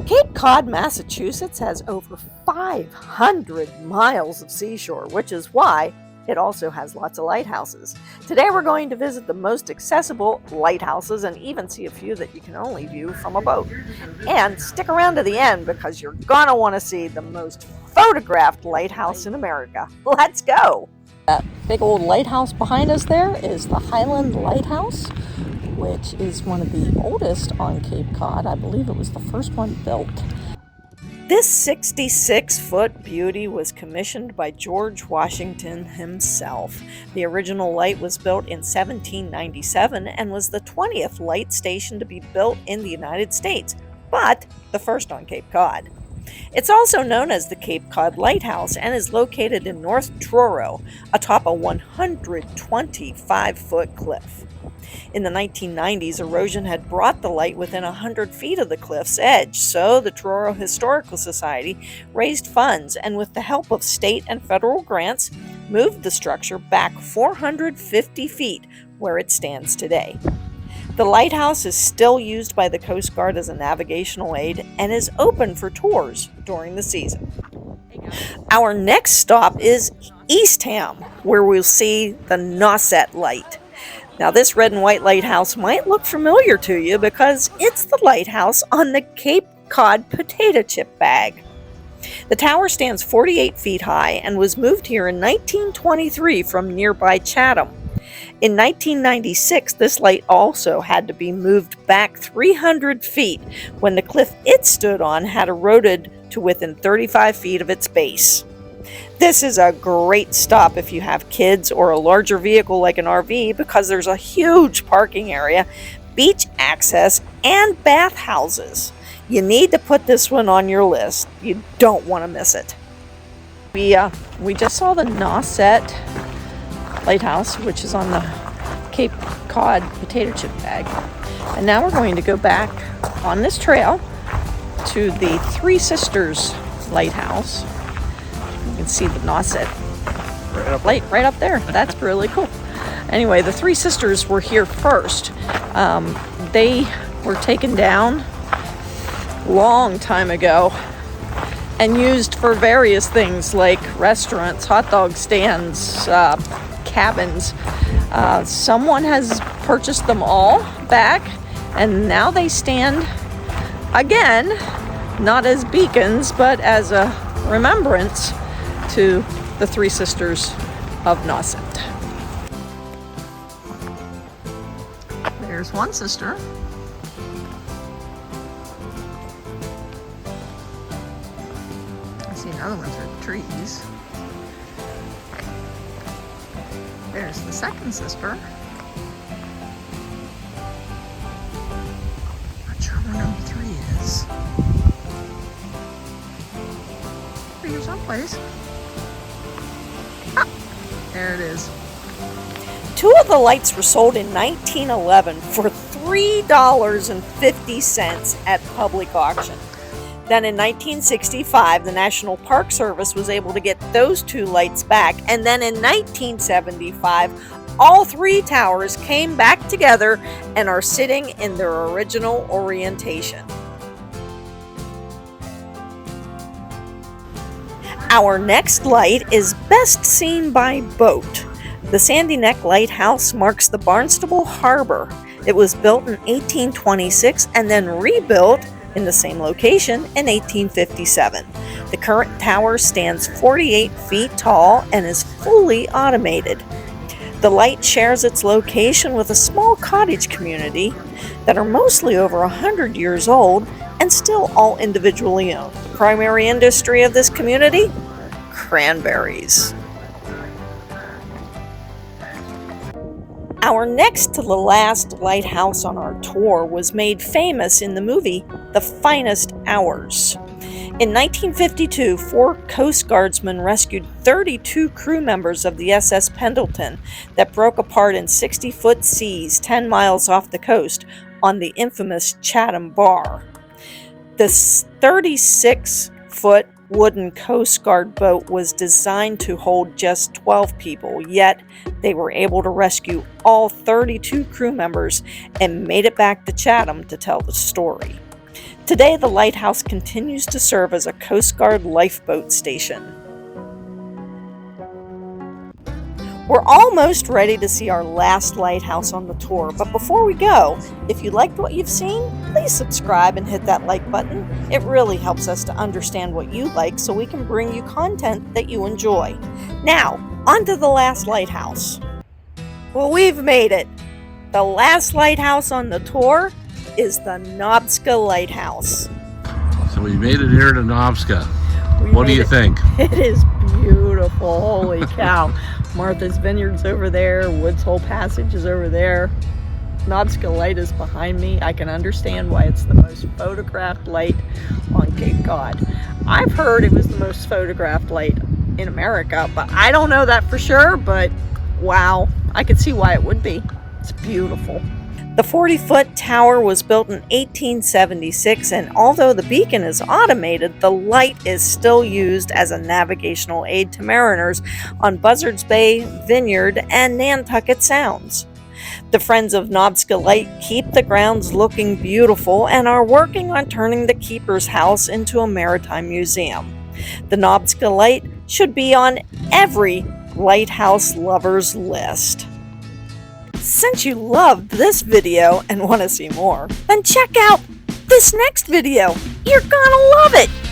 Cape Cod, Massachusetts has over 500 miles of seashore, which is why it also has lots of lighthouses. Today we're going to visit the most accessible lighthouses and even see a few that you can only view from a boat. And stick around to the end because you're gonna want to see the most photographed lighthouse in America. Let's go! That big old lighthouse behind us there is the Highland Lighthouse, which is one of the oldest on Cape Cod. I believe it was the first one built. This 66-foot beauty was commissioned by George Washington himself. The original light was built in 1797 and was the 20th light station to be built in the United States, but the first on Cape Cod. It's also known as the Cape Cod Lighthouse and is located in North Truro, atop a 125-foot cliff. In the 1990s, erosion had brought the light within 100 feet of the cliff's edge, so the Truro Historical Society raised funds and, with the help of state and federal grants, moved the structure back 450 feet where it stands today. The lighthouse is still used by the Coast Guard as a navigational aid and is open for tours during the season. Our next stop is Eastham, where we'll see the Nauset Light. Now, this red and white lighthouse might look familiar to you because it's the lighthouse on the Cape Cod potato chip bag. The tower stands 48 feet high and was moved here in 1923 from nearby Chatham. In 1996, this light also had to be moved back 300 feet when the cliff it stood on had eroded to within 35 feet of its base. This is a great stop if you have kids or a larger vehicle like an RV because there's a huge parking area, beach access, and bathhouses. You need to put this one on your list. You don't want to miss it. We just saw the Nauset Lighthouse, which is on the Cape Cod potato chip bag. And now we're going to go back on this trail to the Three Sisters Lighthouse. You can see the Nauset light right up there. That's really cool. Anyway, the Three Sisters were here first. They were taken down a long time ago and used for various things like restaurants, hot dog stands, cabins. Someone has purchased them all back, and now they stand again, not as beacons, but as a remembrance to the Three Sisters of Nauset. There's one sister. I see another one through the trees. There's the second sister. Not sure where number 3 is. Here someplace. Ah, there it is. 2 of the lights were sold in 1911 for $3.50 at public auction. Then in 1965, the National Park Service was able to get those 2 lights back, and then in 1975, all 3 towers came back together and are sitting in their original orientation. Our next light is best seen by boat. The Sandy Neck Lighthouse marks the Barnstable Harbor. It was built in 1826 and then rebuilt in the same location in 1857. The current tower stands 48 feet tall and is fully automated. The light shares its location with a small cottage community that are mostly over 100 years old and still all individually owned. The primary industry of this community? Cranberries. Our next to the last lighthouse on our tour was made famous in the movie The Finest Hours. In 1952, 4 Coast Guardsmen rescued 32 crew members of the SS Pendleton that broke apart in 60-foot seas 10 miles off the coast on the infamous Chatham Bar. The 36-foot wooden Coast Guard boat was designed to hold just 12 people, yet they were able to rescue all 32 crew members and made it back to Chatham to tell the story. Today, the lighthouse continues to serve as a Coast Guard lifeboat station. We're almost ready to see our last lighthouse on the tour, but before we go, if you liked what you've seen, please subscribe and hit that like button. It really helps us to understand what you like so we can bring you content that you enjoy. Now, on to the last lighthouse. Well, we've made it. The last lighthouse on the tour is the Nobska Lighthouse. So we made it here to Nobska. What do you think? It is beautiful. Holy cow. Martha's Vineyard's over there. Woods Hole Passage is over there. Nobska Light is behind me. I can understand why it's the most photographed light on Cape Cod. I've heard it was the most photographed light in America, but I don't know that for sure, but wow, I could see why it would be. It's beautiful. The 40-foot tower was built in 1876, and although the beacon is automated, the light is still used as a navigational aid to mariners on Buzzards Bay, Vineyard, and Nantucket Sounds. The Friends of Nobska Light keep the grounds looking beautiful and are working on turning the keeper's house into a maritime museum. The Nobska Light should be on every lighthouse lover's list. Since you loved this video and want to see more, then check out this next video. You're gonna love it!